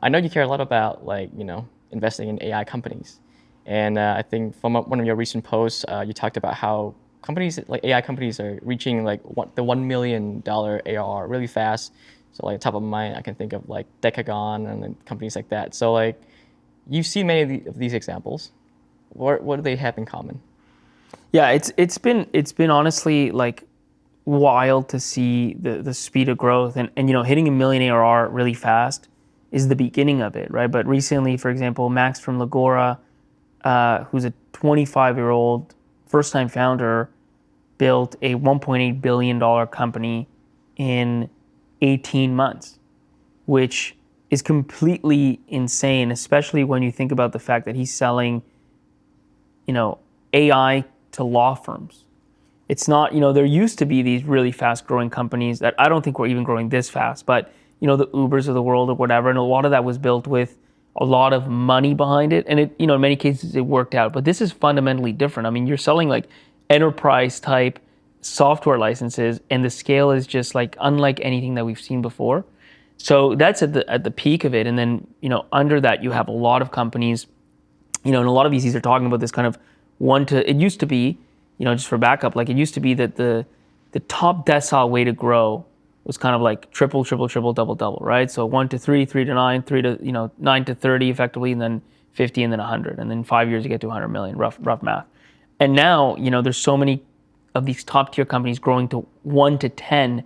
I know you care a lot about investing in AI companies, and I think from one of your recent posts, you talked about how companies like AI companies are reaching the $1 million ARR really fast. So like top of mind, I can think of like Decagon and then companies like that. So like you've seen many of these examples. What do they have in common? Yeah, it's been honestly like wild to see the speed of growth and hitting a million ARR really fast is the beginning of it, right? But recently, for example, Max from Legora, who's a 25-year-old first-time founder, built a $1.8 billion company in 18 months, which is completely insane, especially when you think about the fact that he's selling, AI to law firms. It's not, there used to be these really fast growing companies that I don't think were even growing this fast, but, the Ubers of the world or whatever. And a lot of that was built with a lot of money behind it. And it, in many cases it worked out, but this is fundamentally different. I mean, you're selling like enterprise type software licenses and the scale is just like unlike anything that we've seen before. So that's at the peak of it. And then, under that you have a lot of companies, and a lot of VCs are talking about this kind of it used to be, just for backup, like it used to be that the top decile way to grow was kind of like triple, double, right? So 1 to 3, 3 to 9, 3 to, 9 to 30 effectively, and then 50 and then 100. And then 5 years you get to 100 million, rough math. And now, there's so many of these top tier companies growing to 1 to 10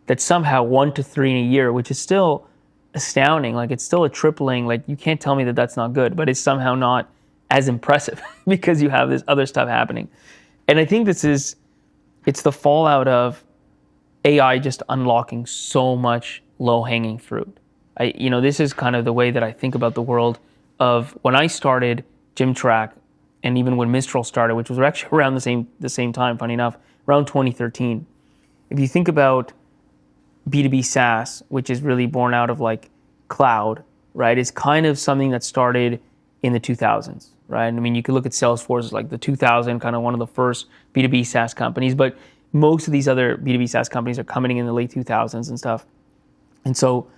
that somehow 1 to 3 in a year, which is still astounding. Like it's still a tripling. Like you can't tell me that that's not good, but it's somehow not as impressive because you have this other stuff happening. And I think it's the fallout of AI just unlocking so much low-hanging fruit. This is kind of the way that I think about the world of when I started Gym Track, and even when Mistral started, which was actually around the same time, funny enough, around 2013. If you think about B2B SaaS, which is really born out of like cloud, right? It's kind of something that started in the 2000s, right? I mean, you could look at Salesforce as like the 2000, kind of one of the first B2B SaaS companies, but most of these other B2B SaaS companies are coming in the late 2000s and stuff. And so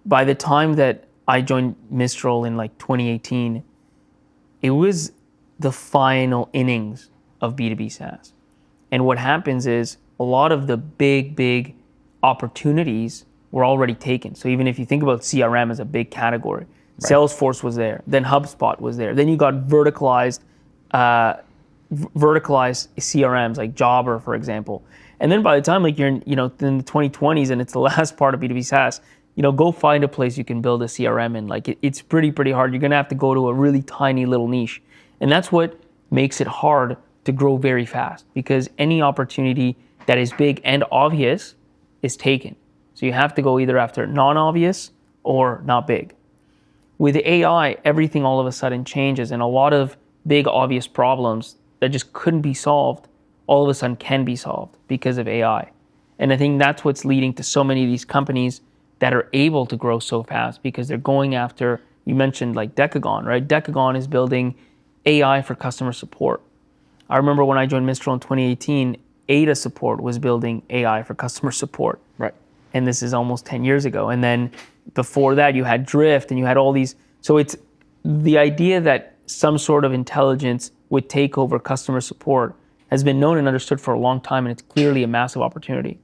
by the time that I joined Mistral in like 2018, it was the final innings of B2B SaaS. And what happens is a lot of the big opportunities were already taken. So even if you think about CRM as a big category, right. Salesforce was there, then HubSpot was there. Then you got verticalized CRMs like Jobber, for example. And then by the time like you're in, in the 2020s and it's the last part of B2B SaaS, go find a place you can build a CRM in. Like it's pretty hard. You're going to have to go to a really tiny little niche. And that's what makes it hard to grow very fast because any opportunity that is big and obvious is taken. So you have to go either after non-obvious or not big. With AI, everything all of a sudden changes and a lot of big obvious problems that just couldn't be solved all of a sudden can be solved because of AI. And I think that's what's leading to so many of these companies that are able to grow so fast because they're going after, you mentioned like Decagon, right? Decagon is building AI for customer support. I remember when I joined Mistral in 2018, Ada Support was building AI for customer support. Right. And this is almost 10 years ago. And then before that, you had Drift and you had all these. So it's the idea that some sort of intelligence would take over customer support has been known and understood for a long time, and it's clearly a massive opportunity.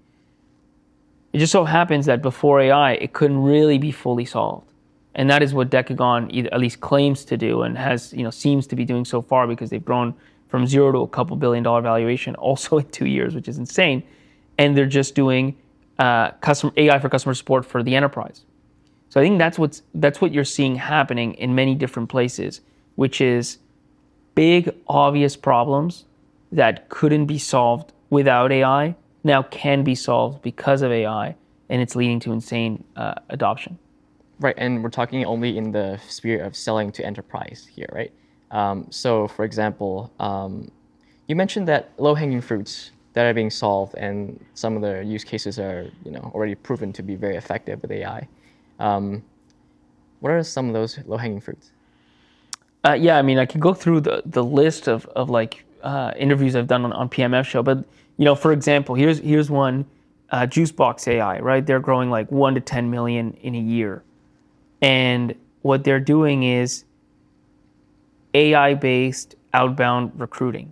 It just so happens that before AI, it couldn't really be fully solved. And that is what Decagon at least claims to do and has, seems to be doing so far because they've grown from zero to a couple $2 billion valuation also in 2 years, which is insane. And they're just doing AI for customer support for the enterprise. So I think that's what you're seeing happening in many different places, which is big, obvious problems that couldn't be solved without AI now can be solved because of AI, and it's leading to insane adoption. Right, and we're talking only in the sphere of selling to enterprise here, right? So, for example, you mentioned that low-hanging fruits that are being solved, and some of the use cases are, already proven to be very effective with AI. What are some of those low-hanging fruits? Yeah, I mean, I could go through the list of interviews I've done on PMF show, but for example, here's one, Juicebox AI, right? They're growing like 1 to 10 million in a year. And what they're doing is AI-based outbound recruiting.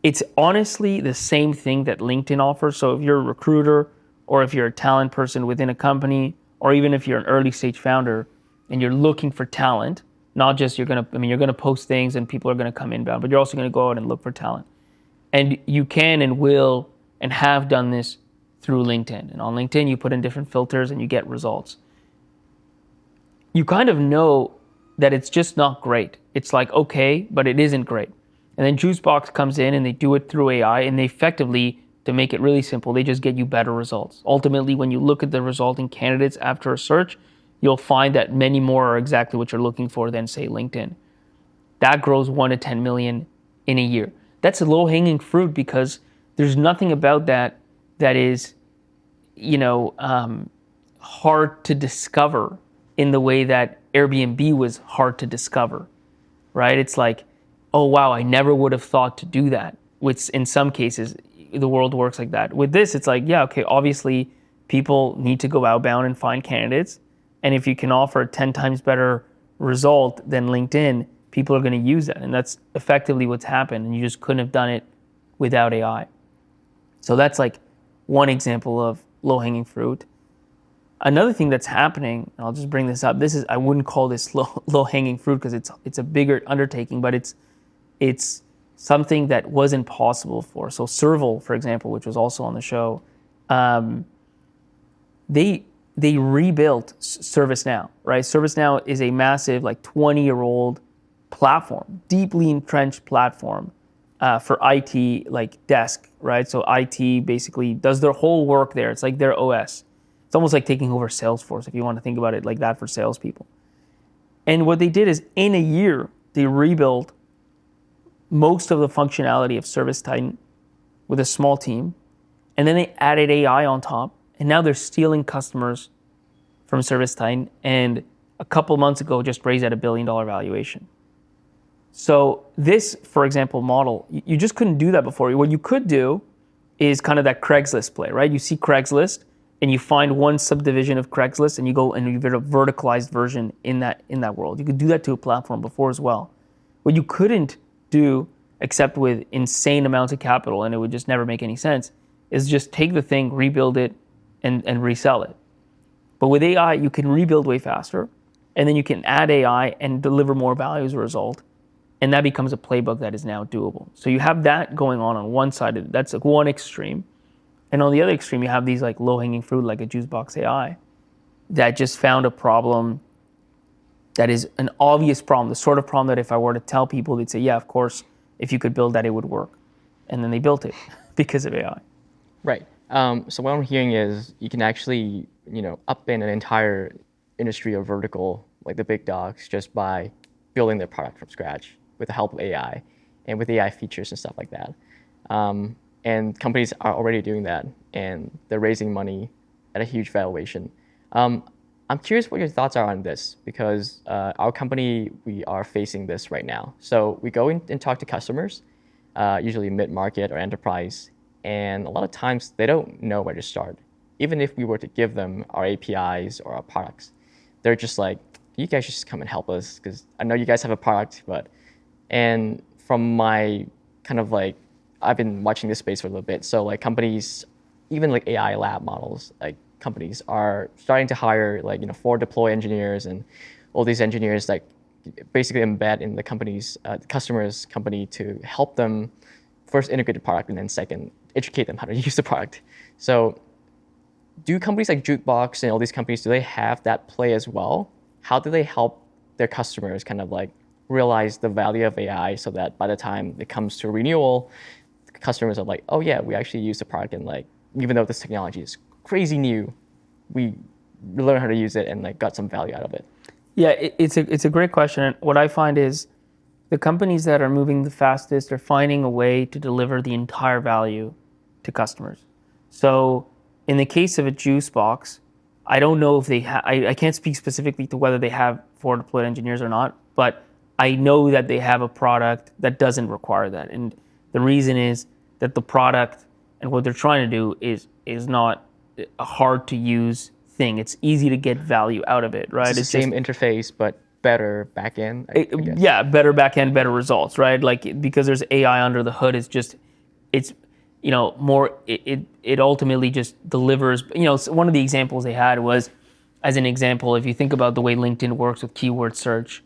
It's honestly the same thing that LinkedIn offers. So if you're a recruiter, or if you're a talent person within a company, or even if you're an early stage founder and you're looking for talent, not just you're gonna post things and people are gonna come inbound, but you're also gonna go out and look for talent. And you can and will and have done this through LinkedIn. And on LinkedIn, you put in different filters and you get results. You kind of know that it's just not great. It's like, okay, but it isn't great. And then Juicebox comes in and they do it through AI, and they effectively, to make it really simple, they just get you better results. Ultimately, when you look at the resulting candidates after a search, you'll find that many more are exactly what you're looking for than, say, LinkedIn. That grows 1 to 10 million in a year. That's a low-hanging fruit because there's nothing about that is, hard to discover in the way that Airbnb was hard to discover, right? It's like, oh, wow, I never would have thought to do that. Which in some cases, the world works like that. With this, it's like, yeah, okay, obviously people need to go outbound and find candidates. And if you can offer a 10 times better result than LinkedIn, people are going to use that. And that's effectively what's happened. And you just couldn't have done it without AI. So that's like one example of low-hanging fruit. Another thing that's happening, and I'll just bring this up, I wouldn't call this low-hanging fruit because it's a bigger undertaking, but it's something that wasn't possible for. So Serval, for example, which was also on the show, they rebuilt ServiceNow, right? ServiceNow is a massive, 20-year-old platform, deeply entrenched platform for IT, desk, right? So IT basically does their whole work there. It's like their OS. It's almost like taking over Salesforce, if you want to think about it like that for salespeople. And what they did is, in a year, they rebuilt most of the functionality of ServiceTitan with a small team, and then they added AI on top, and now they're stealing customers from ServiceTitan, and a couple months ago just raised at $1 billion valuation. So this, for example, model, you just couldn't do that before. What you could do is kind of that Craigslist play, right? You see Craigslist, and you find one subdivision of Craigslist, and you go and you get a verticalized version in that world. You could do that to a platform before as well. What you couldn't do, except with insane amounts of capital, and it would just never make any sense, is just take the thing, rebuild it, and resell it. But with AI, you can rebuild way faster, and then you can add AI and deliver more value as a result, and that becomes a playbook that is now doable. So you have that going on one side. That's like one extreme. And on the other extreme, you have these low-hanging fruit, like a Juicebox AI, that just found a problem that is an obvious problem, the sort of problem that if I were to tell people, they'd say, yeah, of course, if you could build that, it would work. And then they built it because of AI. Right. So what I'm hearing is you can actually, upend an entire industry or vertical, like the big dogs, just by building their product from scratch with the help of AI and with AI features and stuff like that. And companies are already doing that, and they're raising money at a huge valuation. I'm curious what your thoughts are on this, because our company, we are facing this right now. So we go in and talk to customers, usually mid-market or enterprise, and a lot of times they don't know where to start. Even if we were to give them our APIs or our products, they're just like, you guys should just come and help us, because I know you guys have a product, and from my kind of I've been watching this space for a little bit. So companies, even AI lab models, companies are starting to hire forward deploy engineers and all these engineers basically embed in the company's customer's company to help them first integrate the product, and then second, educate them how to use the product. So do companies like Jukebox and all these companies, do they have that play as well? How do they help their customers kind of realize the value of AI so that by the time it comes to renewal, customers are like, oh yeah, we actually use the product, and even though this technology is crazy new, we learned how to use it and got some value out of it? Yeah, it's a great question. And what I find is the companies that are moving the fastest are finding a way to deliver the entire value to customers. So in the case of a Juicebox, I don't know if they I can't speak specifically to whether they have forward deployed engineers or not, but I know that they have a product that doesn't require that. And the reason is that the product and what they're trying to do is not a hard to use thing. It's easy to get value out of it, right? It's the same interface, but better backend, I guess. Yeah, better backend, better results, right? Like, because there's AI under the hood, it's more, it ultimately just delivers. One of the examples they had was, as an example, if you think about the way LinkedIn works with keyword search,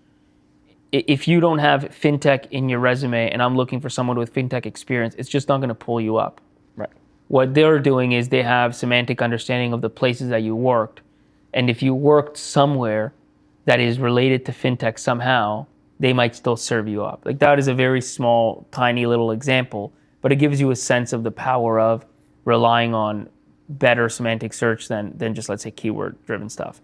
if you don't have fintech in your resume and I'm looking for someone with fintech experience, it's just not going to pull you up. Right. What they're doing is they have semantic understanding of the places that you worked. And if you worked somewhere that is related to fintech somehow, they might still serve you up. Like, that is a very small, tiny little example, but it gives you a sense of the power of relying on better semantic search than just, let's say, keyword-driven stuff.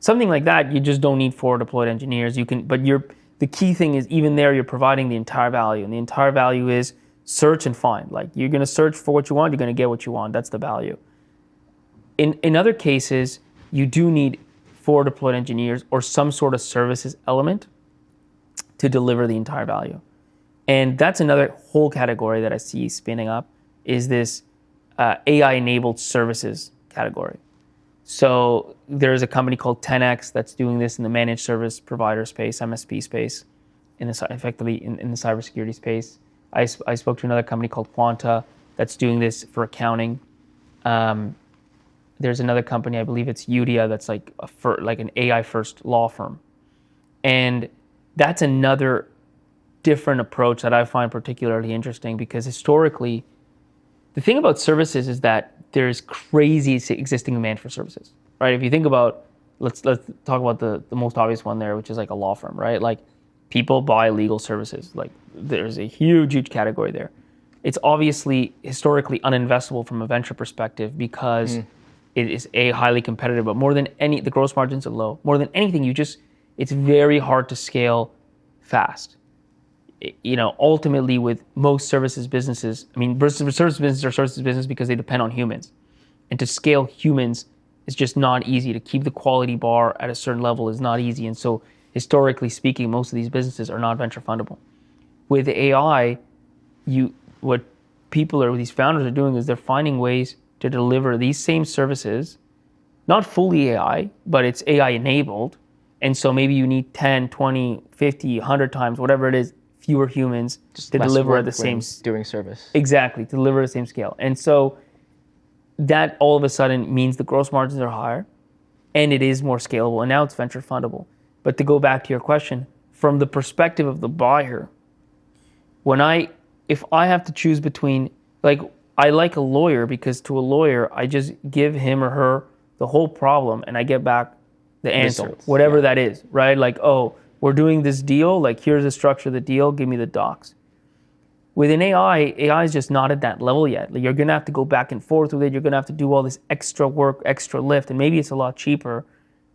Something like that, you just don't need forward deployed engineers. The key thing is, even there, you're providing the entire value, and the entire value is search and find. Like, you're going to search for what you want, you're going to get what you want. That's the value. In other cases, you do need forward deployed engineers or some sort of services element to deliver the entire value. And that's another whole category that I see spinning up, is this AI-enabled services category. So there's a company called 10x that's doing this in the managed service provider space, MSP space, effectively in the cybersecurity space. I spoke to another company called Quanta that's doing this for accounting. There's another company, I believe it's Udia, that's like an AI-first law firm. And that's another different approach that I find particularly interesting, because historically, the thing about services is that there's crazy existing demand for services, right? If you think about, let's talk about the most obvious one there, which is like a law firm, right? Like, people buy legal services. Like, there's a huge category there. It's obviously historically uninvestable from a venture perspective, because it is highly competitive, but the gross margins are low. More than anything, it's very hard to scale fast. Ultimately, with most services businesses, services businesses are services business because they depend on humans. And to scale humans is just not easy. To keep the quality bar at a certain level is not easy. And so, historically speaking, most of these businesses are not venture fundable. With AI, what these founders are doing is they're finding ways to deliver these same services, not fully AI, but it's AI enabled. And so maybe you need 10, 20, 50, 100 times, whatever it is, fewer humans just to deliver at the same doing service. Exactly, to deliver at the same scale. And so that all of a sudden means the gross margins are higher and it is more scalable, and now it's venture fundable. But to go back to your question, from the perspective of the buyer, if I have to choose between, like, I like a lawyer because to a lawyer, I just give him or her the whole problem and I get back the answer, results, whatever that is, right? Like, oh, we're doing this deal, like, here's the structure of the deal, give me the docs. With an AI is just not at that level yet. Like, you're going to have to go back and forth with it. You're going to have to do all this extra work, extra lift, and maybe it's a lot cheaper,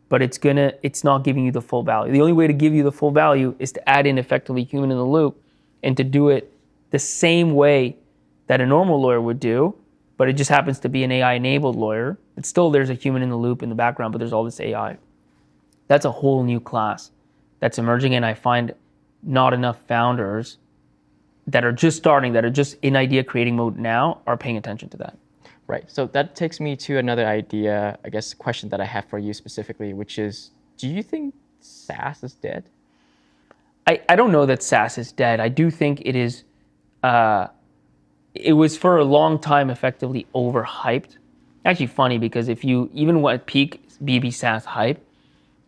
but it's not giving you the full value. The only way to give you the full value is to add in effectively human in the loop, and to do it the same way that a normal lawyer would do, but it just happens to be an AI-enabled lawyer. It's still, there's a human in the loop in the background, but there's all this AI. That's a whole new class that's emerging, and I find not enough founders that are just starting, that are just in idea creating mode now, are paying attention to that. Right. So that takes me to another idea, I guess, question that I have for you specifically, which is, do you think SaaS is dead? I don't know that SaaS is dead. I do think it is. It was for a long time effectively overhyped. Actually funny, because even at peak B2B SaaS hype,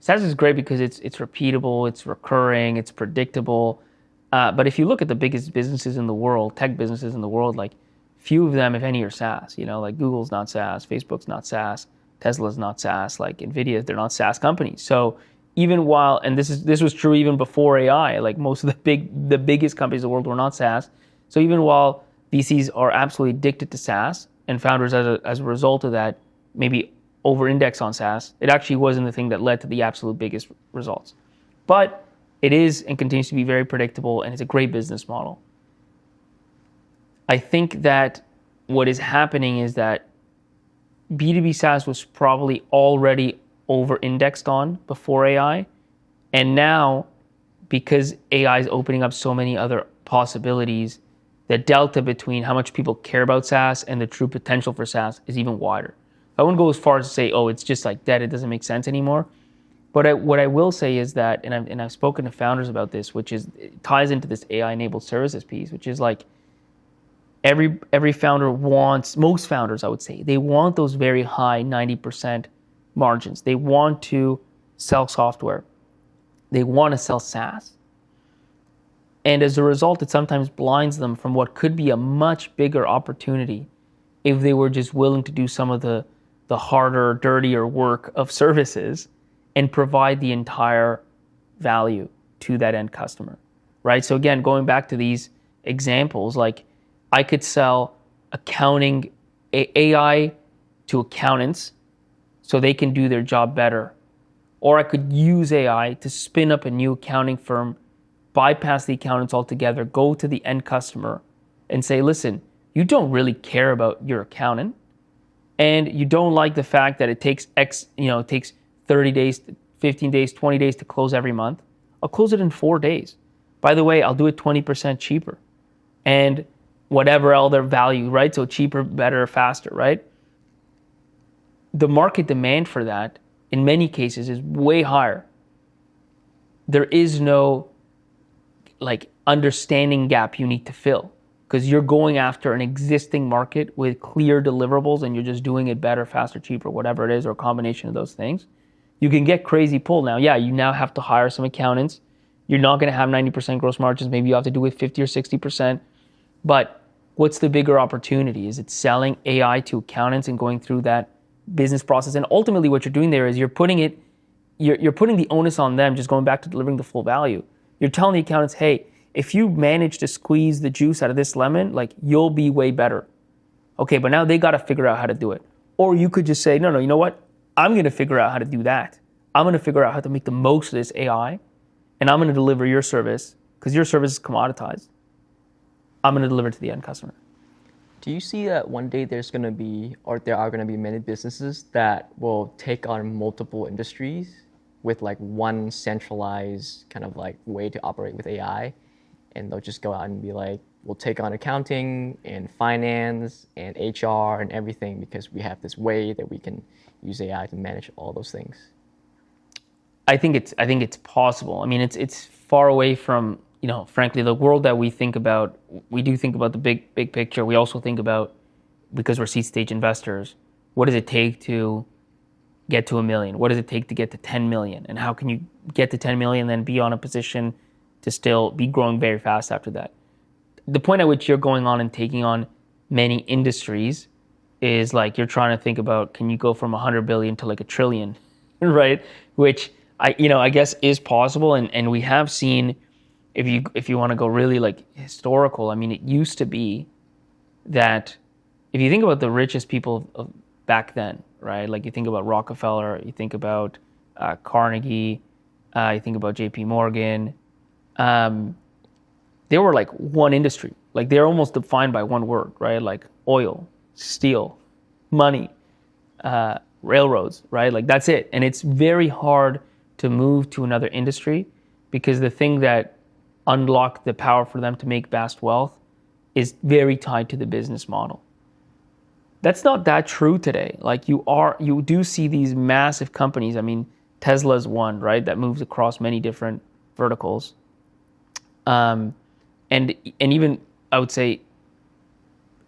SaaS is great because it's repeatable, it's recurring, it's predictable. But if you look at the biggest businesses in the world, tech businesses in the world, like, few of them, if any, are SaaS. Like, Google's not SaaS, Facebook's not SaaS, Tesla's not SaaS, like Nvidia, they're not SaaS companies. So even while, and this was true even before AI, like, most of the biggest companies in the world were not SaaS. So even while VCs are absolutely addicted to SaaS, and founders as a result of that maybe over-index on SaaS, it actually wasn't the thing that led to the absolute biggest results. But it is and continues to be very predictable, and it's a great business model. I think that what is happening is that B2B SaaS was probably already over-indexed on before AI, and now, because AI is opening up so many other possibilities, the delta between how much people care about SaaS and the true potential for SaaS is even wider. I wouldn't go as far as to say, oh, it's just like dead, it doesn't make sense anymore. But what I will say is that, and I've spoken to founders about this, which is, it ties into this AI-enabled services piece, which is like every founder wants, most founders, I would say, they want those very high 90% margins. They want to sell software. They want to sell SaaS. And as a result, it sometimes blinds them from what could be a much bigger opportunity if they were just willing to do some of the harder, dirtier work of services and provide the entire value to that end customer, right? So again, going back to these examples, like I could sell accounting AI to accountants so they can do their job better. Or I could use AI to spin up a new accounting firm, bypass the accountants altogether, go to the end customer and say, listen, you don't really care about your accountant, and you don't like the fact that it takes it takes 30 days, 15 days, 20 days to close every month. I'll close it in 4 days. By the way, I'll do it 20% cheaper. And whatever other value, right? So cheaper, better, faster, right? The market demand for that, in many cases, is way higher. There is no understanding gap you need to fill, because you're going after an existing market with clear deliverables and you're just doing it better, faster, cheaper, whatever it is, or a combination of those things. You can get crazy pull. Now, yeah, you now have to hire some accountants. You're not going to have 90% gross margins. Maybe you have to do it 50 or 60%. But what's the bigger opportunity? Is it selling AI to accountants and going through that business process? And ultimately what you're doing there is you're putting the onus on them, just going back to delivering the full value. You're telling the accountants, hey, if you manage to squeeze the juice out of this lemon, you'll be way better. Okay, but now they got to figure out how to do it. Or you could just say, no, you know what? I'm going to figure out how to do that. I'm going to figure out how to make the most of this AI, and I'm going to deliver your service, because your service is commoditized. I'm going to deliver to the end customer. Do you see that one day there are going to be many businesses that will take on multiple industries with one centralized kind of way to operate with AI, and they'll just go out and be like, we'll take on accounting and finance and HR and everything because we have this way that we can use AI to manage all those things? I think it's possible. I mean, it's far away from, frankly, the world that we think about. We do think about the big picture. We also think about, because we're seed stage investors, what does it take to get to $1 million? What does it take to get to 10 million? And how can you get to 10 million and then be on a position to still be growing very fast after that? The point at which you're going on and taking on many industries is you're trying to think about, can you go from 100 billion to $1 trillion, right? Which I guess is possible. And we have seen, if you want to go really historical, I mean, it used to be that if you think about the richest people of back then, right? You think about Rockefeller, you think about Carnegie, you think about JP Morgan, they were one industry. They're almost defined by one word, right? Oil, steel, money, railroads, right? That's it. And it's very hard to move to another industry, because the thing that unlocked the power for them to make vast wealth is very tied to the business model. That's not that true today. You do see these massive companies. I mean, Tesla's one, right? That moves across many different verticals. And even I would say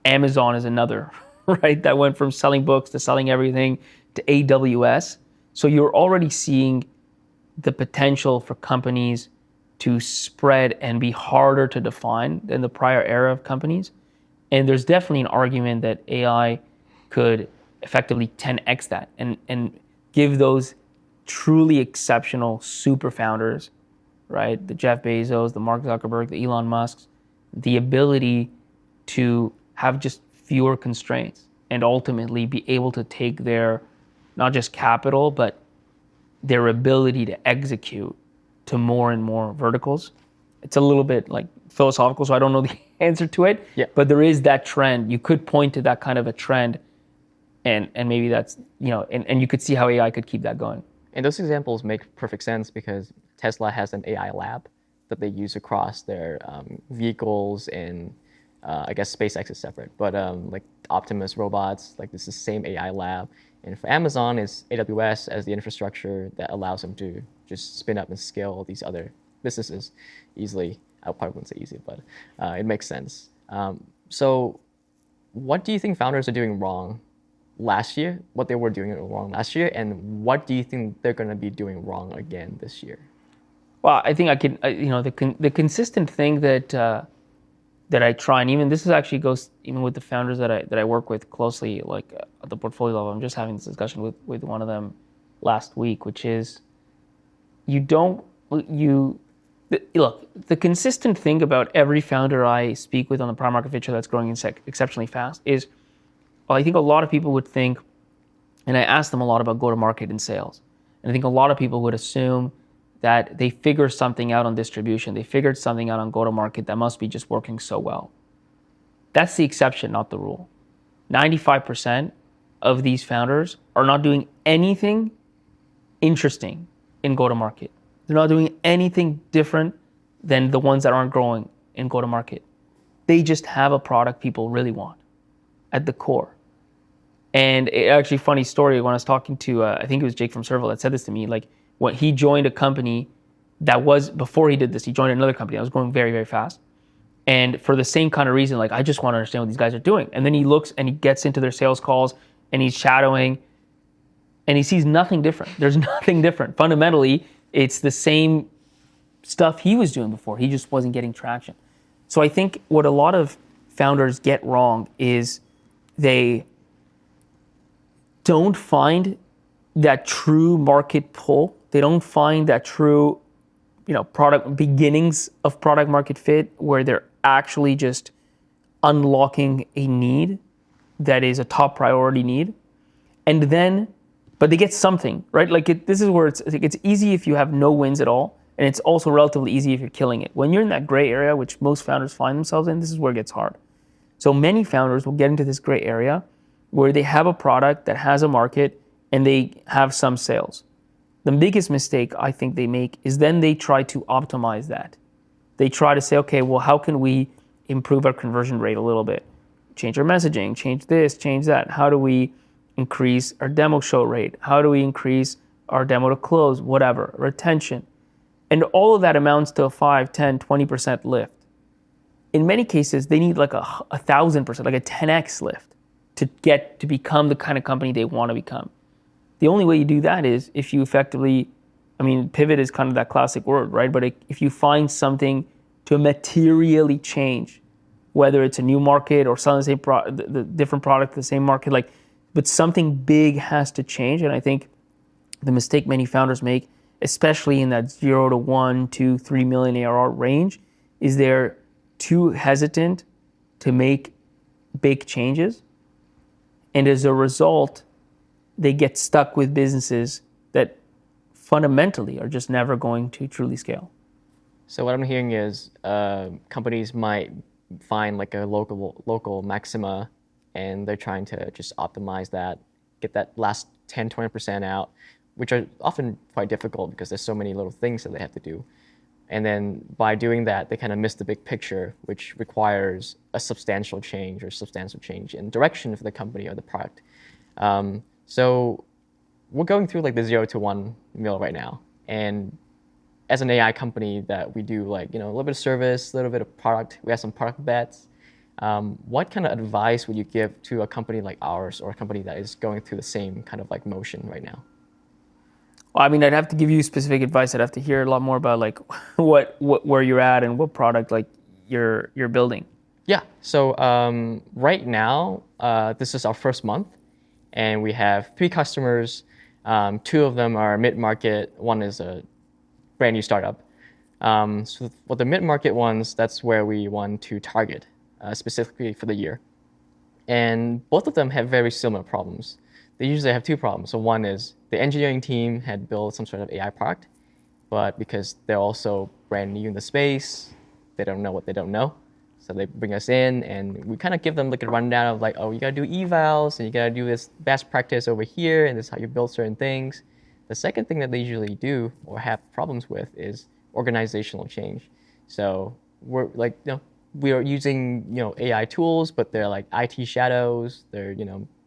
Amazon is another, right? That went from selling books to selling everything to AWS. So you're already seeing the potential for companies to spread and be harder to define than the prior era of companies. And there's definitely an argument that AI could effectively 10x that and give those truly exceptional super founders, right? The Jeff Bezos, the Mark Zuckerberg, the Elon Musks, the ability to have just fewer constraints and ultimately be able to take their, not just capital, but their ability to execute to more and more verticals. It's a little bit philosophical, so I don't know the answer to it. Yeah. But there is that trend. You could point to that kind of a trend, and maybe that's, and you could see how AI could keep that going. And those examples make perfect sense because Tesla has an AI lab that they use across their vehicles and I guess SpaceX is separate, but like Optimus robots, like this is the same AI lab. And for Amazon, it's AWS as the infrastructure that allows them to just spin up and scale all these other businesses easily. I probably wouldn't say easy, but it makes sense. So what do you think founders are doing wrong last year, what they were doing wrong last year, and what do you think they're going to be doing wrong again this year? Well, I think I can, the consistent thing that I try, and even this is actually goes even with the founders that I work with closely, like at the portfolio level. I'm just having this discussion with one of them last week, which is look, the consistent thing about every founder I speak with on the prime market venture that's growing exceptionally fast is, well, I think a lot of people would think, and I ask them a lot about go-to-market and sales, and I think a lot of people would assume that they figure something out on distribution, they figured something out on go-to-market that must be just working so well. That's the exception, not the rule. 95% of these founders are not doing anything interesting in go-to-market. They're not doing anything different than the ones that aren't growing in go-to-market. They just have a product people really want at the core. And actually, funny story, when I was talking to, I think it was Jake from Serval that said this to me, like when he joined a company that was, before he did this, he joined another company that was growing very, very fast. And for the same kind of reason, like, I just want to understand what these guys are doing. And then he looks and he gets into their sales calls and he's shadowing and he sees nothing different. There's nothing different. Fundamentally, it's the same stuff he was doing before. He just wasn't getting traction. So I think what a lot of founders get wrong is they don't find that true market pull. They don't find that true, product beginnings of product market fit where they're actually just unlocking a need that is a top priority need. And then, but they get something, right? Like this is where it's easy if you have no wins at all. And it's also relatively easy if you're killing it. When you're in that gray area, which most founders find themselves in, this is where it gets hard. So many founders will get into this gray area where they have a product that has a market and they have some sales. The biggest mistake I think they make is then they try to optimize that. They try to say, okay, well, how can we improve our conversion rate a little bit? Change our messaging, change this, change that. How do we increase our demo show rate? How do we increase our demo to close, whatever, retention? And all of that amounts to a 5, 10, 20% lift. In many cases, they need like a 1,000%, like a 10x lift to become the kind of company they want to become. The only way you do that is if you effectively, pivot is kind of that classic word, right? But if you find something to materially change, whether it's a new market or selling the same the different product, the same market, but something big has to change. And I think the mistake many founders make, especially in that 0 to 1, 2, 3 million ARR range, is they're too hesitant to make big changes. And as a result, they get stuck with businesses that fundamentally are just never going to truly scale. So what I'm hearing is companies might find like a local maxima, and they're trying to just optimize that, get that last 10, 20% out, which are often quite difficult because there's so many little things that they have to do. And then by doing that, they kind of miss the big picture, which requires a substantial change in direction for the company or the product. So we're going through like the 0 to 1 mil right now. And as an AI company that we do a little bit of service, a little bit of product, we have some product bets. What kind of advice would you give to a company like ours or a company that is going through the same kind of like motion right now? Well, I'd have to give you specific advice. I'd have to hear a lot more about like where you're at and what product like you're building. Yeah. So right now, this is our first month, and we have 3 customers. 2 of them are mid-market. One is a brand new startup. So for the mid-market ones, that's where we want to target specifically for the year. And both of them have very similar problems. They usually have 2 problems. So one is the engineering team had built some sort of AI product, but because they're also brand new in the space, they don't know what they don't know. So they bring us in and we kind of give them like a rundown of like, oh, you gotta do evals and you gotta do this best practice over here and this is how you build certain things. The second thing that they usually do or have problems with is organizational change. So we're like, we are using AI tools, but they're like IT shadows. They're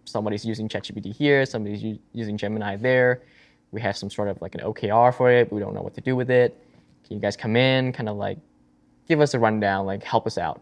somebody's using ChatGPT here, somebody's using Gemini there. We have some sort of like an OKR for it, but we don't know what to do with it. Can you guys come in, kind of like give us a rundown, like help us out.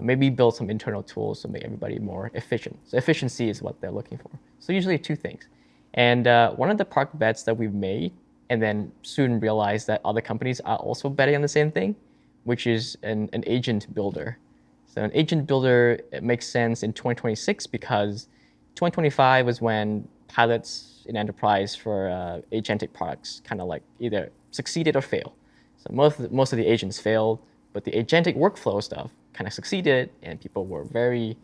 Maybe build some internal tools to make everybody more efficient. So efficiency is what they're looking for. So usually two things. And one of the product bets that we've made, and then soon realized that other companies are also betting on the same thing, which is an agent builder. So an agent builder, it makes sense in 2026 because 2025 was when pilots in enterprise for agentic products kind of like either succeeded or failed. So most of the agents failed, but the agentic workflow stuff kind of succeeded, and people were very,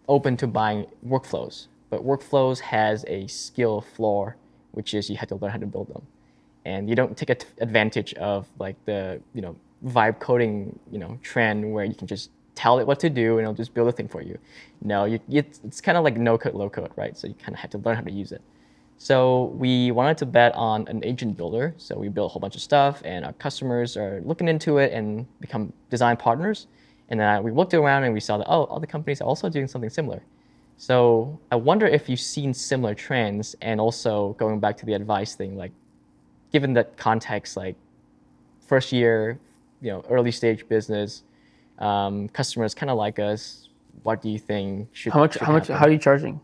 open to buying workflows. But workflows has a skill floor, which is you have to learn how to build them, and you don't take advantage of like the vibe coding trend where you can just tell it what to do and it'll just build a thing for you. No, it's kind of like no code, low code, right? So you kind of have to learn how to use it. So we wanted to bet on an agent builder. So we built a whole bunch of stuff, and our customers are looking into it and become design partners. And then we looked around and we saw that, other companies are also doing something similar. So I wonder if you've seen similar trends, and also going back to the advice thing, like given that context, like first year, early stage business, customers kind of like us. What do you think should How much? happen? How are you charging?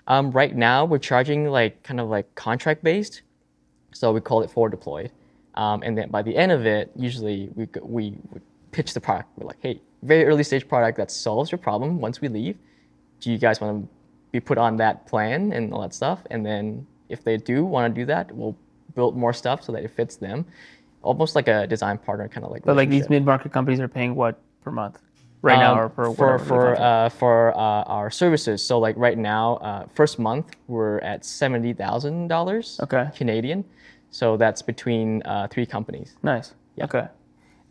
Right now, we're charging like kind of like contract based, so we call it forward deployed. And then by the end of it, usually we pitch the product. We're like, hey, very early stage product that solves your problem once we leave. Do you guys want to be put on that plan and all that stuff? And then if they do want to do that, we'll build more stuff so that it fits them. Almost like a design partner kind of like. But like these mid-market companies are paying what per month? Right now, or for our services. So like right now, first month we're at $70,000 Canadian. So that's between 3 companies. Nice. Yeah. Okay.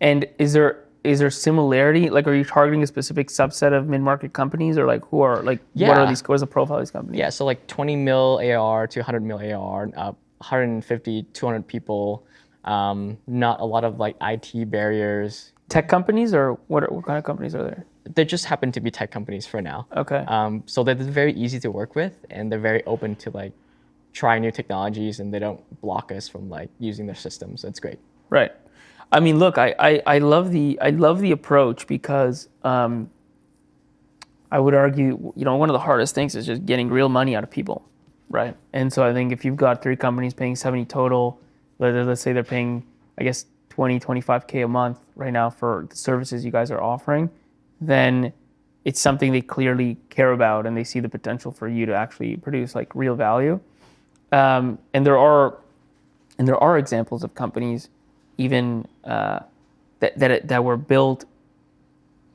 And is there similarity? Like, are you targeting a specific subset of mid-market companies, or like who are like what are these? What's the profile of these companies? Yeah. So like 20 mil AR to 100 mil AR, 150, 200 people. Not a lot of like IT barriers. Tech companies, or what kind of companies are there? They just happen to be tech companies for now. Okay. So they're very easy to work with, and they're very open to like try new technologies, and they don't block us from like using their systems. So it's great. Right. I mean, look, I love the approach because I would argue, one of the hardest things is just getting real money out of people, right? And so I think if you've got 3 companies paying 70 total, let's say they're paying, I guess, 20, 25K a month right now for the services you guys are offering, then it's something they clearly care about, and they see the potential for you to actually produce like real value. And there are examples of companies even that were built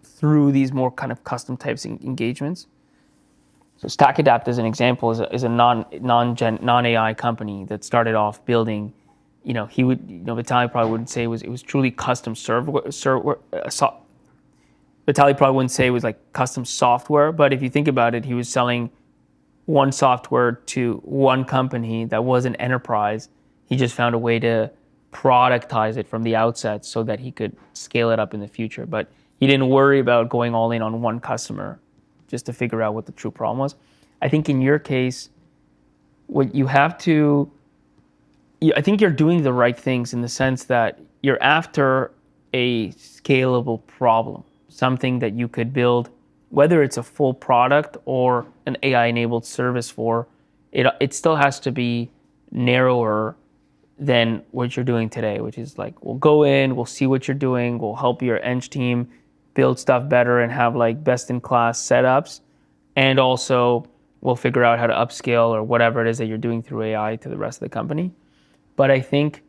through these more kind of custom types of engagements. So StackAdapt, as an example, is a non-AI company that started off building. Vitaly probably wouldn't say it was truly custom Vitaly probably wouldn't say it was like custom software, but if you think about it, he was selling one software to one company that was an enterprise. He just found a way to productize it from the outset so that he could scale it up in the future. But he didn't worry about going all in on one customer just to figure out what the true problem was. I think in your case, what you have to, I think you're doing the right things in the sense that you're after a scalable problem, something that you could build, whether it's a full product or an AI-enabled service for, it still has to be narrower than what you're doing today, which is like, we'll go in, we'll see what you're doing, we'll help your eng team build stuff better and have like best-in-class setups, and also we'll figure out how to upscale or whatever it is that you're doing through AI to the rest of the company. But I think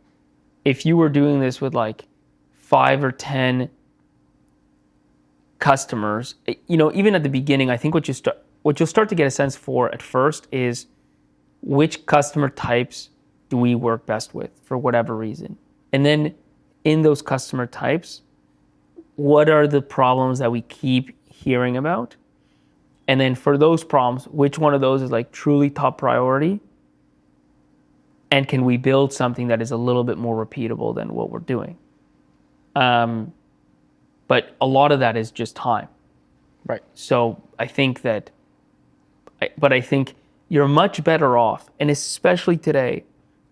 if you were doing this with like 5 or 10 customers, even at the beginning, I think what you'll start to get a sense for at first is which customer types do we work best with for whatever reason. And then in those customer types, what are the problems that we keep hearing about? And then for those problems, which one of those is like truly top priority? And can we build something that is a little bit more repeatable than what we're doing? but a lot of that is just time. Right. So I think you're much better off, and especially today,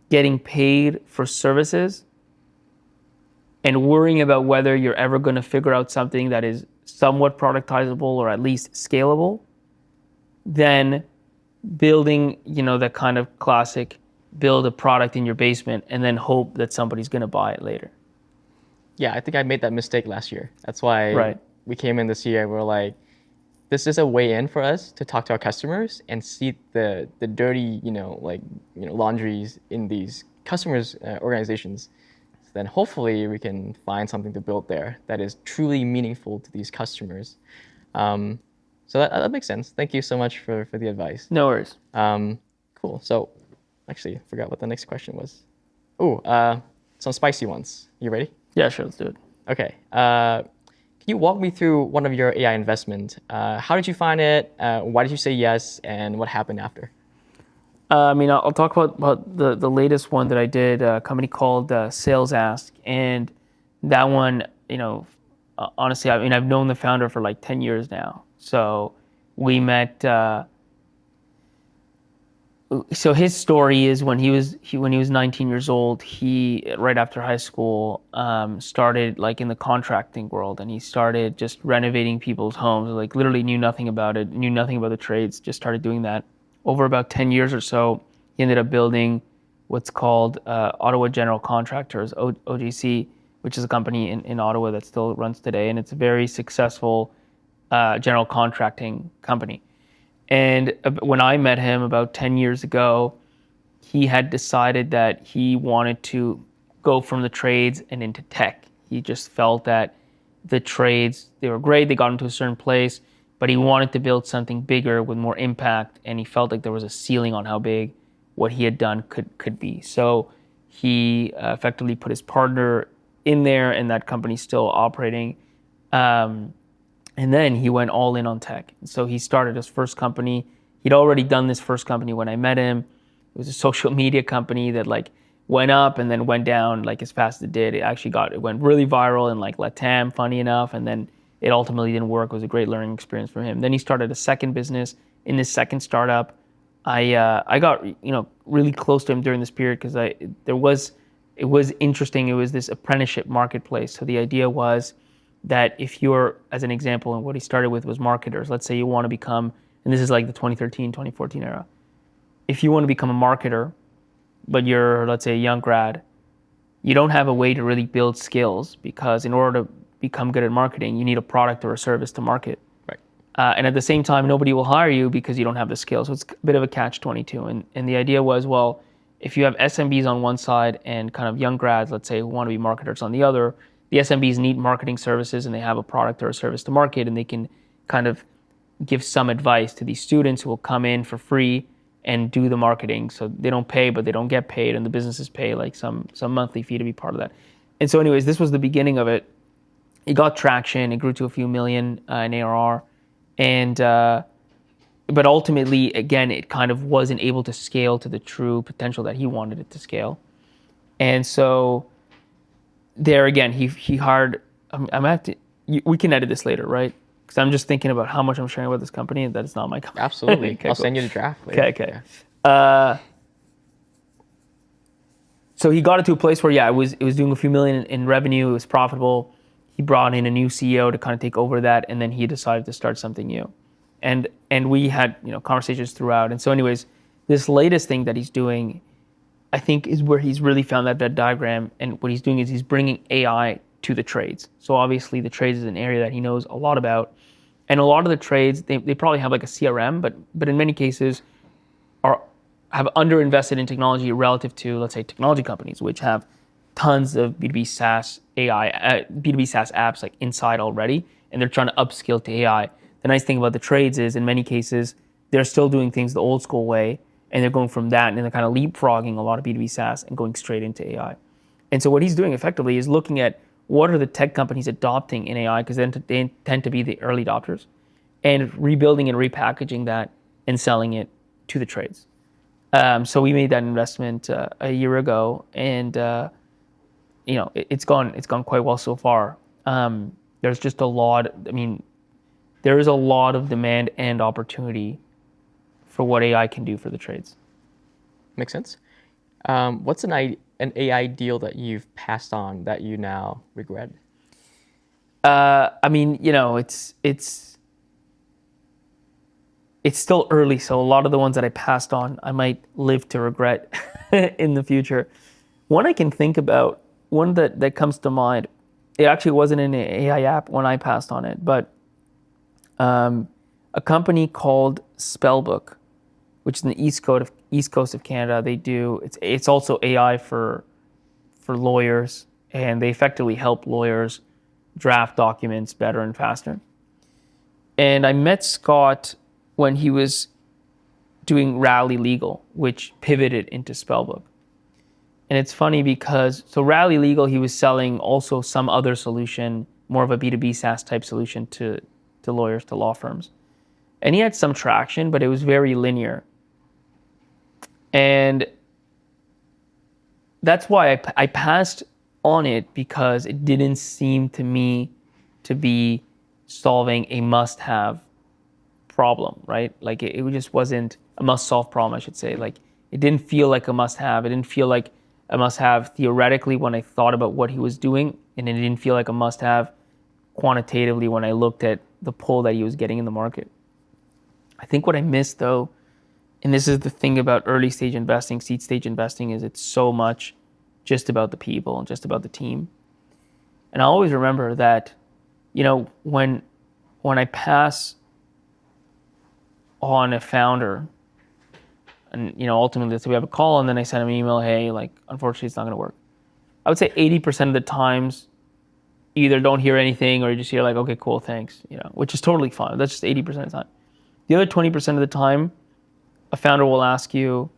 getting paid for services and worrying about whether you're ever going to figure out something that is somewhat productizable or at least scalable, than building, that kind of classic build a product in your basement and then hope that somebody's going to buy it later. Yeah, I think I made that mistake last year. That's why Right. we came in this year and we're like, this is a way in for us to talk to our customers and see the dirty, laundries in these customers' organizations. So then hopefully we can find something to build there that is truly meaningful to these customers. So that makes sense. Thank you so much for the advice. No worries. Cool. So actually, I forgot what the next question was. Some spicy ones. You ready? Yeah, sure. Let's do it. Okay. Can you walk me through one of your AI investment? How did you find it? Why did you say yes? And what happened after? I'll talk about the latest one that I did, a company called Sales Ask. And that one, honestly, I've known the founder for like 10 years now. So we met. So his story is when he was 19 years old, he right after high school started like in the contracting world, and he started just renovating people's homes. Like literally knew nothing about it, knew nothing about the trades. Just started doing that. Over about 10 years or so, he ended up building what's called Ottawa General Contractors, OGC, which is a company in Ottawa that still runs today, and it's a very successful general contracting company. And when I met him about 10 years ago, he had decided that he wanted to go from the trades and into tech. He just felt that the trades, they were great, they got into a certain place, but he wanted to build something bigger with more impact, and he felt like there was a ceiling on how big what he had done could be. So he effectively put his partner in there, and that company's still operating. And then he went all in on tech. So he started his first company. He'd already done this first company when I met him. It was a social media company that like went up and then went down like as fast as it did. It went really viral in like Latam, funny enough, and then it ultimately didn't work. It was a great learning experience for him. Then he started a second business. In this second startup, I got really close to him during this period because it was interesting. It was this apprenticeship marketplace. So the idea was that if you're, as an example, and what he started with was marketers. Let's say you want to become, and this is like the 2013, 2014 era. If you want to become a marketer, but you're, let's say, a young grad, you don't have a way to really build skills because in order to become good at marketing, you need a product or a service to market. Right. And at the same time, nobody will hire you because you don't have the skills. So it's a bit of a catch-22. And the idea was, well, if you have SMBs on one side and kind of young grads, let's say, who want to be marketers on the other, the SMBs need marketing services and they have a product or a service to market, and they can kind of give some advice to these students who will come in for free and do the marketing. So they don't pay, but they don't get paid, and the businesses pay like some monthly fee to be part of that. And so anyways, this was the beginning of it. It got traction. It grew to a few million in ARR. But ultimately, again, it kind of wasn't able to scale to the true potential that he wanted it to scale. And so there again, he hired. I'm gonna have to. We can edit this later, right? Because I'm just thinking about how much I'm sharing about this company, and that it's not my company. Absolutely. Okay, I'll cool. send you the draft later. Okay. Yeah. So he got it to a place where, it was doing a few million in revenue. It was profitable. He brought in a new CEO to kind of take over that, and then he decided to start something new. And we had conversations throughout. And so, anyways, this latest thing that he's doing, I think, is where he's really found that Venn diagram. And what he's doing is he's bringing AI to the trades. So obviously, the trades is an area that he knows a lot about, and a lot of the trades they probably have like a CRM, but in many cases have underinvested in technology relative to, let's say, technology companies, which have tons of B2B SaaS B2B SaaS apps like inside already, and they're trying to upskill to AI. The nice thing about the trades is, in many cases, they're still doing things the old school way, and they're going from that, and they're kind of leapfrogging a lot of B2B SaaS and going straight into AI. And so what he's doing effectively is looking at what are the tech companies adopting in AI, because they tend to be the early adopters, and rebuilding and repackaging that and selling it to the trades. So we made that investment a year ago, and it's gone quite well so far. there's just a lot. I mean, there is a lot of demand and opportunity for what AI can do for the trades. Makes sense. What's an AI deal that you've passed on that you now regret? I mean, it's still early, so a lot of the ones that I passed on, I might live to regret in the future. One I can think about, one that comes to mind, it actually wasn't an AI app when I passed on it, but a company called Spellbook, which is in the East Coast of Canada. It's also AI for lawyers, and they effectively help lawyers draft documents better and faster. And I met Scott when he was doing Rally Legal, which pivoted into Spellbook. And it's funny because, so Rally Legal, he was selling also some other solution, more of a B2B SaaS type solution to lawyers, to law firms. And he had some traction, but it was very linear. And that's why I passed on it, because it didn't seem to me to be solving a must-have problem, right? Like it just wasn't a must-solve problem, I should say. Like it didn't feel like a must-have. It didn't feel like a must-have theoretically when I thought about what he was doing, and it didn't feel like a must-have quantitatively when I looked at the pull that he was getting in the market. I think what I missed though, and this is the thing about early stage investing, seed stage investing, is it's so much just about the people and just about the team. And I always remember that, when I pass on a founder, and ultimately let's say we have a call and then I send him an email, hey, like unfortunately it's not going to work. I would say 80% of the times either don't hear anything or you just hear like, okay, cool, thanks, which is totally fine. That's just 80% of the time. The other 20% of the time, a founder will ask you,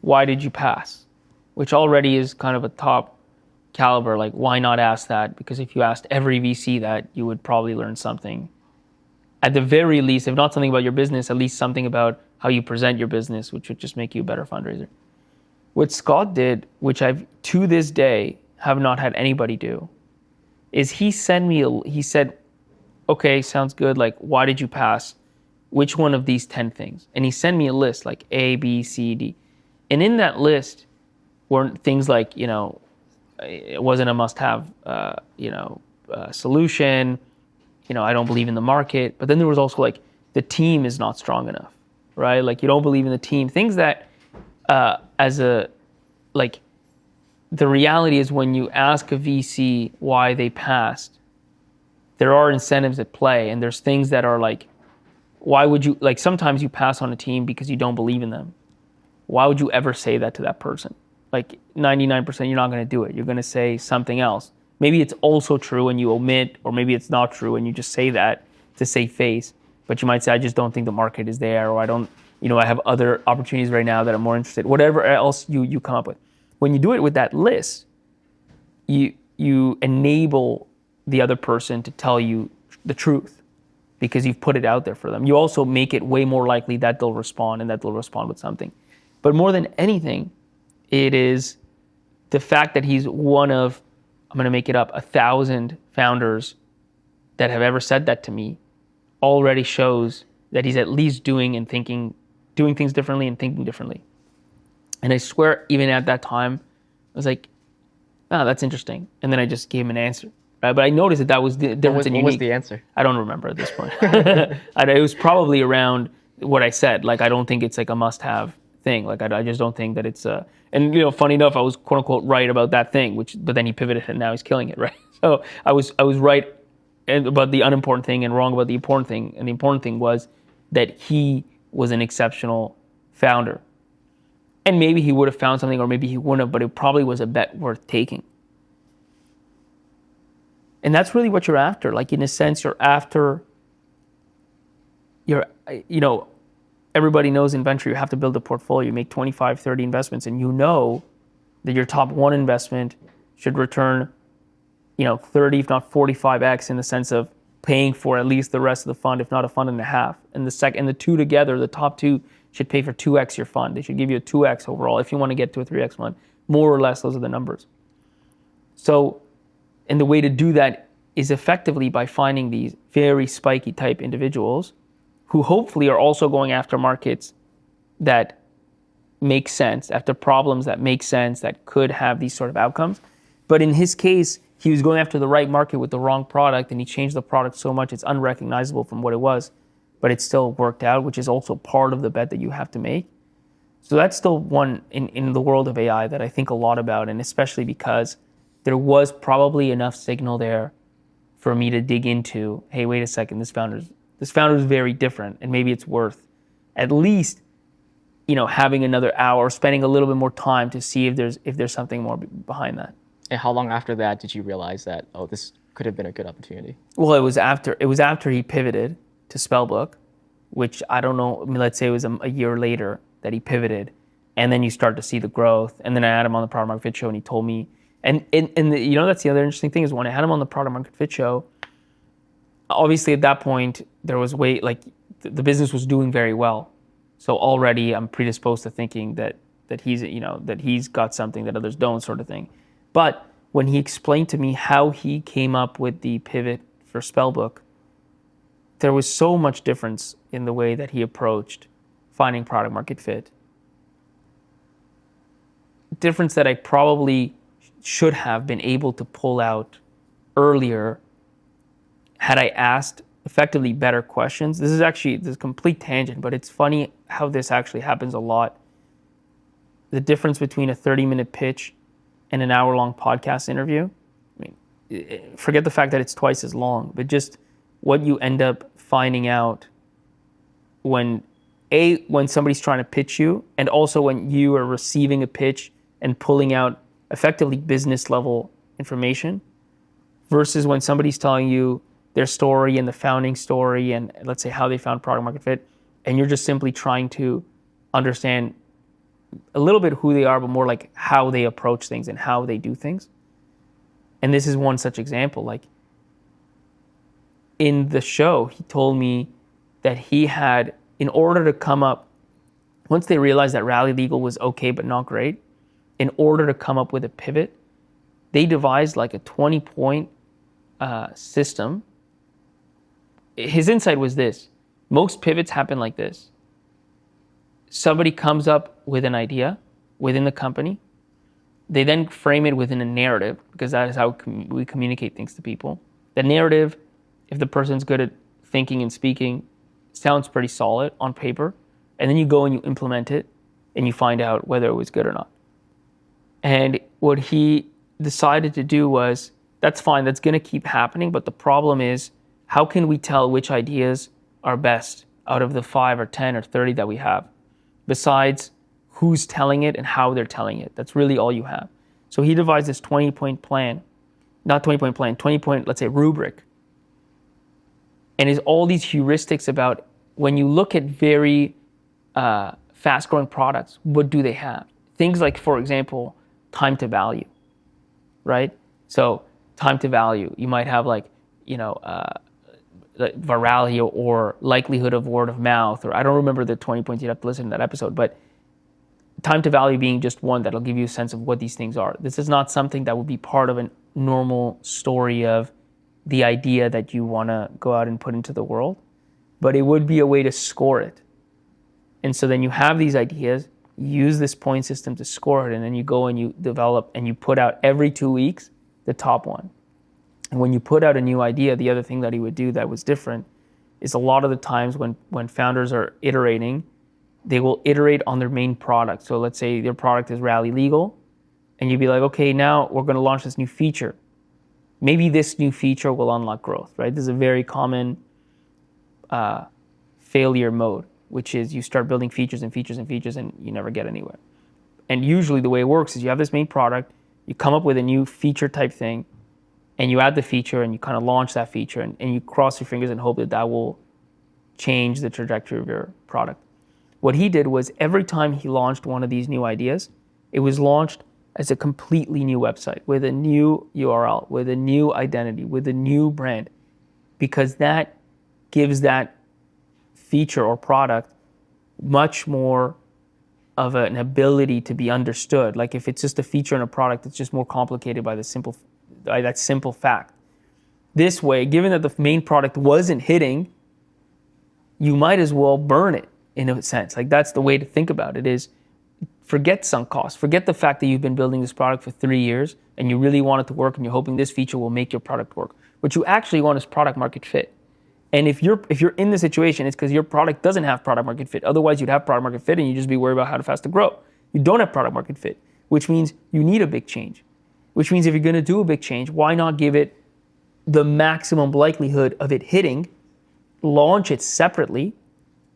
why did you pass? Which already is kind of a top caliber. Like, why not ask that? Because if you asked every VC that, you would probably learn something. At the very least, if not something about your business, at least something about how you present your business, which would just make you a better fundraiser. What Scott did, which I've to this day have not had anybody do, is he said, okay, sounds good. Like, why did you pass? Which one of these 10 things? And he sent me a list, like A, B, C, D. And in that list were things like, it wasn't a must-have, solution. I don't believe in the market. But then there was also like, the team is not strong enough, right? Like you don't believe in the team. Things that, the reality is when you ask a VC why they passed, there are incentives at play. And there's things that are like, why would you, like sometimes you pass on a team because you don't believe in them. Why would you ever say that to that person? Like 99% you're not going to do it. You're going to say something else. Maybe it's also true and you omit, or maybe it's not true and you just say that to save face. But you might say, I just don't think the market is there, or I don't, I have other opportunities right now that I'm more interested. Whatever else you come up with. When you do it with that list, you enable the other person to tell you the truth because you've put it out there for them. You also make it way more likely that they'll respond and that they'll respond with something. But more than anything, it is the fact that he's one of, I'm going to make it up, 1,000 founders that have ever said that to me already shows that he's at least doing things differently and thinking differently. And I swear, even at that time, I was like, oh, that's interesting. And then I just gave him an answer. Right? But I noticed that was different and unique. What was the answer? I don't remember at this point. It was probably around what I said. Like, I don't think it's like a must-have thing. Like, I just don't think that it's a... And, funny enough, I was quote-unquote right about that thing, but then he pivoted and now he's killing it, right? So I was right about the unimportant thing and wrong about the important thing. And the important thing was that he was an exceptional founder. And maybe he would have found something, or maybe he wouldn't have, but it probably was a bet worth taking. And that's really what you're after. Like, in a sense, everybody knows in venture, you have to build a portfolio. You make 25, 30 investments, and you know that your top one investment should return, 30, if not 45x, in the sense of paying for at least the rest of the fund, if not a fund and a half. And the two together, the top two, should pay for 2x your fund. They should give you a 2x overall if you want to get to a 3x fund. More or less, those are the numbers. So, and the way to do that is effectively by finding these very spiky type individuals who hopefully are also going after markets that make sense, after problems that make sense, that could have these sort of outcomes. But in his case, he was going after the right market with the wrong product, and he changed the product so much it's unrecognizable from what it was, but it still worked out, which is also part of the bet that you have to make. So that's still one in the world of AI that I think a lot about, and especially because there was probably enough signal there for me to dig into, hey, wait a second, this founder's very different, and maybe it's worth at least, having another hour, spending a little bit more time to see if there's something more behind that. And how long after that did you realize that, this could have been a good opportunity? Well, it was after he pivoted to Spellbook, which I don't know, let's say it was a year later that he pivoted, and then you start to see the growth. And then I had him on the Product Market Fit show, and he told me, and that's the other interesting thing is when I had him on the Product Market Fit show, obviously at that point there was the business was doing very well. So already I'm predisposed to thinking that he's got something that others don't, sort of thing. But when he explained to me how he came up with the pivot for Spellbook, there was so much difference in the way that he approached finding product market fit. Difference that I probably should have been able to pull out earlier had I asked effectively better questions. This is a complete tangent, but it's funny how this actually happens a lot. The difference between a 30-minute pitch and an hour-long podcast interview. Forget the fact that it's twice as long, but just what you end up finding out when somebody's trying to pitch you, and also when you are receiving a pitch and pulling out effectively business level information, versus when somebody's telling you their story and the founding story and let's say how they found product market fit, and you're just simply trying to understand a little bit who they are, but more like how they approach things and how they do things. And this is one such example. In the show, he told me that he had, in order to come up, once they realized that Rally Legal was okay but not great, in order to come up with a pivot, they devised a 20-point system. His insight was this: most pivots happen like this. Somebody comes up with an idea within the company. They then frame it within a narrative, because that is how we communicate things to people. The narrative, if the person's good at thinking and speaking, sounds pretty solid on paper. And then you go and you implement it, and you find out whether it was good or not. And what he decided to do was, that's fine, that's going to keep happening, but the problem is, how can we tell which ideas are best out of the 5 or 10 or 30 that we have, besides who's telling it and how they're telling it? That's really all you have. So he devised this 20-point plan, 20-point, let's say, rubric. And is all these heuristics about when you look at very fast-growing products, what do they have? Things like, for example, time to value, right? So time to value, you might have virality or likelihood of word of mouth, or I don't remember the 20 points, you'd have to listen to that episode, but time to value being just one that'll give you a sense of what these things are. This is not something that would be part of a normal story of the idea that you want to go out and put into the world, but it would be a way to score it. And so then you have these ideas, use this point system to score it, and then you go and you develop and you put out every 2 weeks the top one. And when you put out a new idea, the other thing that he would do that was different is a lot of the times when founders are iterating, they will iterate on their main product. So let's say their product is Rally Legal, and you'd be like, okay, now we're going to launch this new feature. Maybe this new feature will unlock growth, right? This is a very common failure mode, which is you start building features and features and features and you never get anywhere. And usually the way it works is you have this main product, you come up with a new feature type thing, and you add the feature and you kind of launch that feature and you cross your fingers and hope that that will change the trajectory of your product. What he did was every time he launched one of these new ideas, it was launched as a completely new website with a new URL, with a new identity, with a new brand, because that gives that feature or product much more of an ability to be understood. Like if it's just a feature in a product, it's just more complicated by that simple fact. this way, given that the main product wasn't hitting, you might as well burn it in a sense. Like that's the way to think about it is forget sunk costs. Forget the fact that you've been building this product for 3 years and you really want it to work and you're hoping this feature will make your product work. What you actually want is product market fit. And if you're in the situation, it's because your product doesn't have product market fit. Otherwise, you'd have product market fit and you'd just be worried about how fast to grow. You don't have product market fit, which means you need a big change. Which means if you're going to do a big change, why not give it the maximum likelihood of it hitting, launch it separately,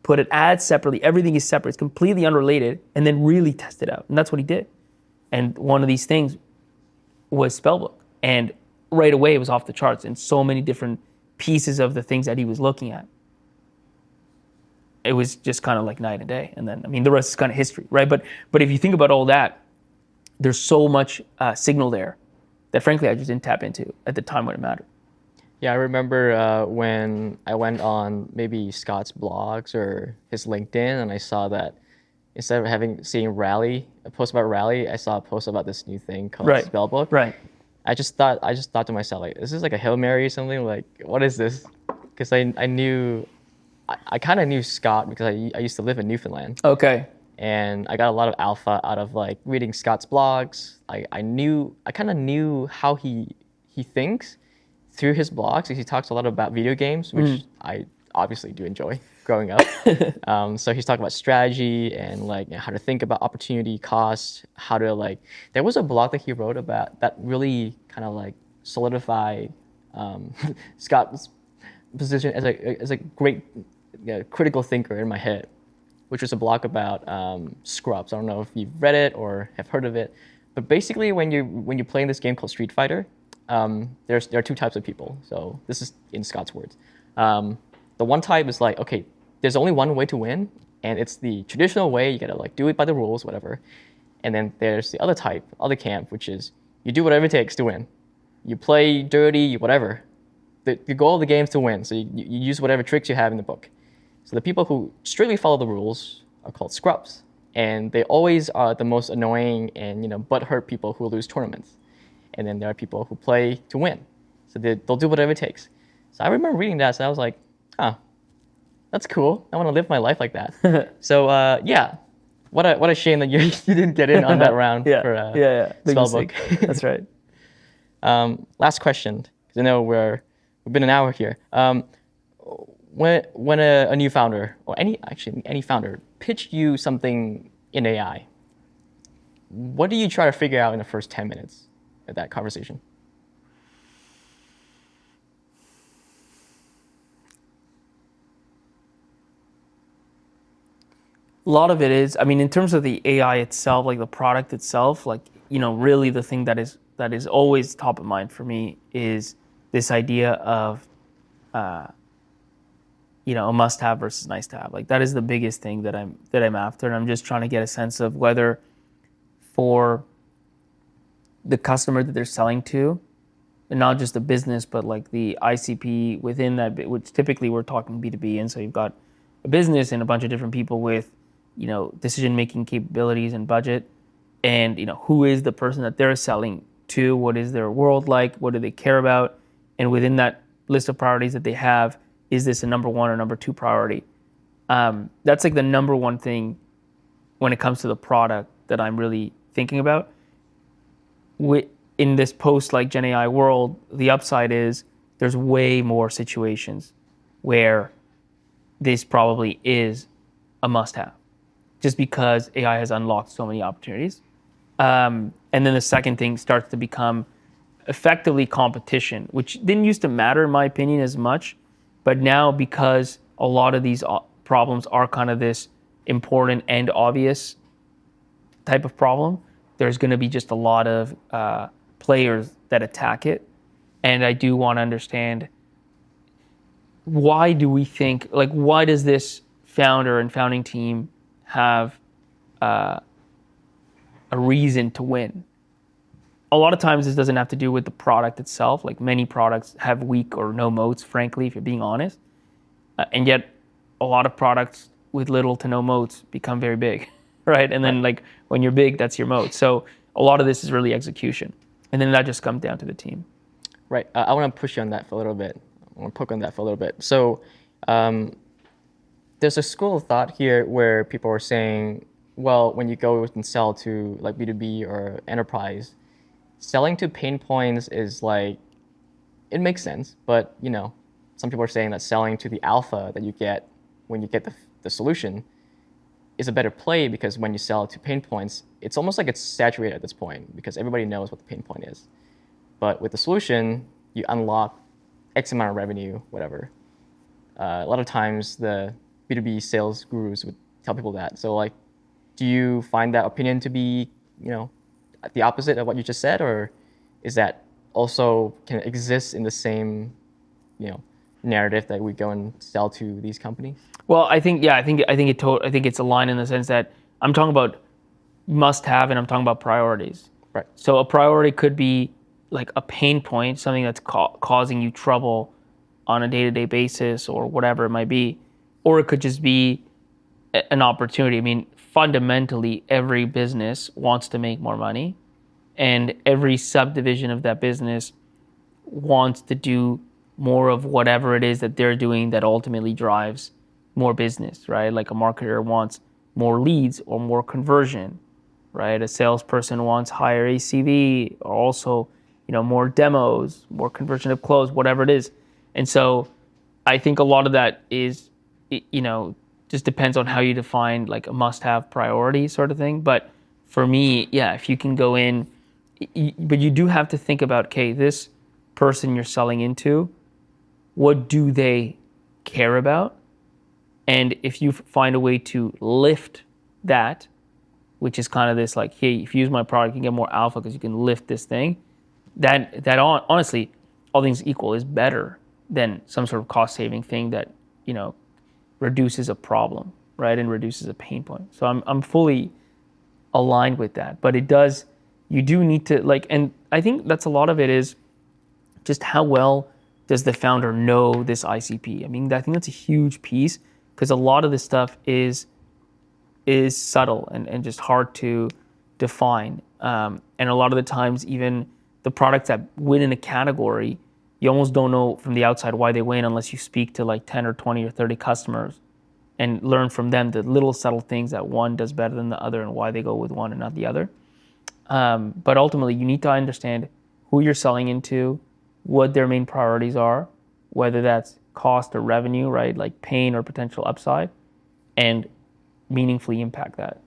put it ads separately, everything is separate, it's completely unrelated, and then really test it out. And that's what he did. And one of these things was Spellbook. And right away, it was off the charts in so many different pieces of the things that he was looking at. It was just kind of like night and day. And then, I mean, the rest is kind of history, right? But if you think about all that, there's so much signal there that frankly, I just didn't tap into at the time when it mattered. Yeah, I remember when I went on maybe Scott's blogs or his LinkedIn, and I saw that instead of seeing a post about Rally, I saw a post about this new thing called Spellbook. Right. I just thought to myself, like, is this like a Hail Mary or something? Like, what is this? Because I kind of knew Scott because I used to live in Newfoundland. Okay. And I got a lot of alpha out of like reading Scott's blogs. I kind of knew how he thinks through his blogs, because he talks a lot about video games, which I obviously do enjoy growing up. So he's talking about strategy and like how to think about opportunity cost, how to like, there was a blog that he wrote about that really kind of like solidified Scott's position as a great critical thinker in my head, which was a blog about scrubs. I don't know if you've read it or have heard of it, but basically when you're playing this game called Street Fighter, there are two types of people. So this is in Scott's words. The one type is like, okay, there's only one way to win, and it's the traditional way. You gotta like do it by the rules, whatever. And then there's the other type, other camp, which is you do whatever it takes to win. You play dirty, whatever. The goal of the game is to win. So you use whatever tricks you have in the book. So the people who strictly follow the rules are called scrubs, and they always are the most annoying and butthurt people who lose tournaments. And then there are people who play to win, so they'll do whatever it takes. So I remember reading that, so I was like, that's cool. I want to live my life like that. So yeah, what a shame that you didn't get in on that round for Spellbook. That's right. Last question, because I know we've been an hour here. When a new founder, or any founder, pitched you something in AI, what do you try to figure out in the first 10 minutes of that conversation? A lot of it is, I mean, in terms of the AI itself, like the product itself, like, really the thing that is always top of mind for me is this idea of, a must-have versus nice-to-have. Like that is the biggest thing that I'm after, and I'm just trying to get a sense of whether for the customer that they're selling to, and not just the business, but like the ICP within that, which typically we're talking B2B, and so you've got a business and a bunch of different people with, decision-making capabilities and budget, and who is the person that they're selling to, what is their world like, what do they care about, and within that list of priorities that they have, is this a number one or number two priority? That's like the number one thing when it comes to the product that I'm really thinking about. In this post like Gen AI world, the upside is there's way more situations where this probably is a must-have, just because AI has unlocked so many opportunities. And then the second thing starts to become effectively competition, which didn't used to matter in my opinion as much. But now, because a lot of these problems are kind of this important and obvious type of problem, there's going to be just a lot of players that attack it. And I do want to understand, why does this founder and founding team have a reason to win? A lot of times this doesn't have to do with the product itself. Like many products have weak or no moats, frankly, if you're being honest. And yet a lot of products with little to no moats become very big, right? And then like when you're big, that's your moat. So a lot of this is really execution. And then that just comes down to the team. Right. I want to push you on that for a little bit. I want to poke on that for a little bit. So um, there's a school of thought here where people are saying, well, when you go and sell to like B2B or enterprise, selling to pain points is like, it makes sense, but some people are saying that selling to the alpha that you get when you get the solution is a better play, because when you sell to pain points, it's almost like it's saturated at this point because everybody knows what the pain point is. But with the solution, you unlock X amount of revenue, whatever. A lot of times the B2B sales gurus would tell people that. So like, do you find that opinion to be, the opposite of what you just said, or is that also can exist in the same, narrative that we go and sell to these companies? Well, I think it's aligned in the sense that I'm talking about must-have and I'm talking about priorities. Right. So a priority could be like a pain point, something that's causing you trouble on a day-to-day basis or whatever it might be, or it could just be an opportunity. I mean, fundamentally, every business wants to make more money, and every subdivision of that business wants to do more of whatever it is that they're doing that ultimately drives more business, right? Like a marketer wants more leads or more conversion, right? A salesperson wants higher ACV, or also, more demos, more conversion of close, whatever it is. And so I think a lot of that is, just depends on how you define like a must-have priority sort of thing. But for me, yeah, if you can go in, but you do have to think about, okay, this person you're selling into, what do they care about? And if you find a way to lift that, which is kind of this like, hey, if you use my product, you can get more alpha because you can lift this thing, that honestly, all things equal, is better than some sort of cost-saving thing that, reduces a problem, right, and reduces a pain point. So I'm fully aligned with that. But you do need to and I think that's a lot of it is just how well does the founder know this ICP? I mean, I think that's a huge piece, because a lot of this stuff is subtle and just hard to define. And a lot of the times, even the products that win in a category, you almost don't know from the outside why they win unless you speak to like 10 or 20 or 30 customers and learn from them the little subtle things that one does better than the other and why they go with one and not the other. But ultimately, you need to understand who you're selling into, what their main priorities are, whether that's cost or revenue, right? Like pain or potential upside, and meaningfully impact that.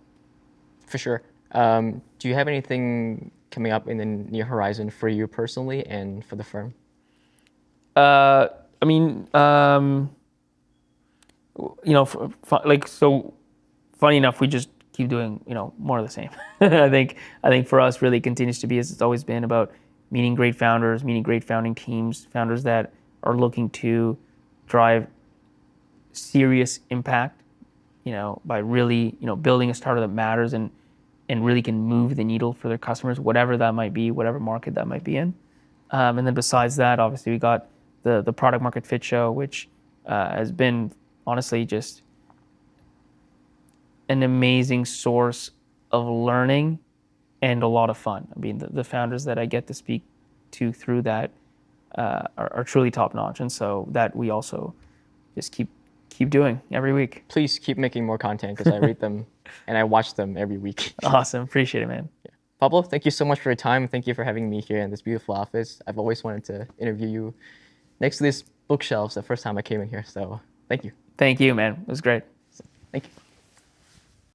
For sure. Do you have anything coming up in the near horizon for you personally and for the firm? So funny enough, we just keep doing, more of the same. I think for us really continues to be, as it's always been, about meeting great founders, meeting great founding teams, founders that are looking to drive serious impact, by really, building a startup that matters and really can move the needle for their customers, whatever that might be, whatever market that might be in. And then besides that, obviously we got the product market fit show, which has been honestly just an amazing source of learning and a lot of fun. I mean, the founders that I get to speak to through that are truly top notch. And so that we also just keep doing every week. Please keep making more content, because I read them and I watch them every week. Awesome. Appreciate it, man. Yeah. Pablo, thank you so much for your time. Thank you for having me here in this beautiful office. I've always wanted to interview you next to these bookshelves the first time I came in here. So thank you. Thank you, man. It was great. Thank you.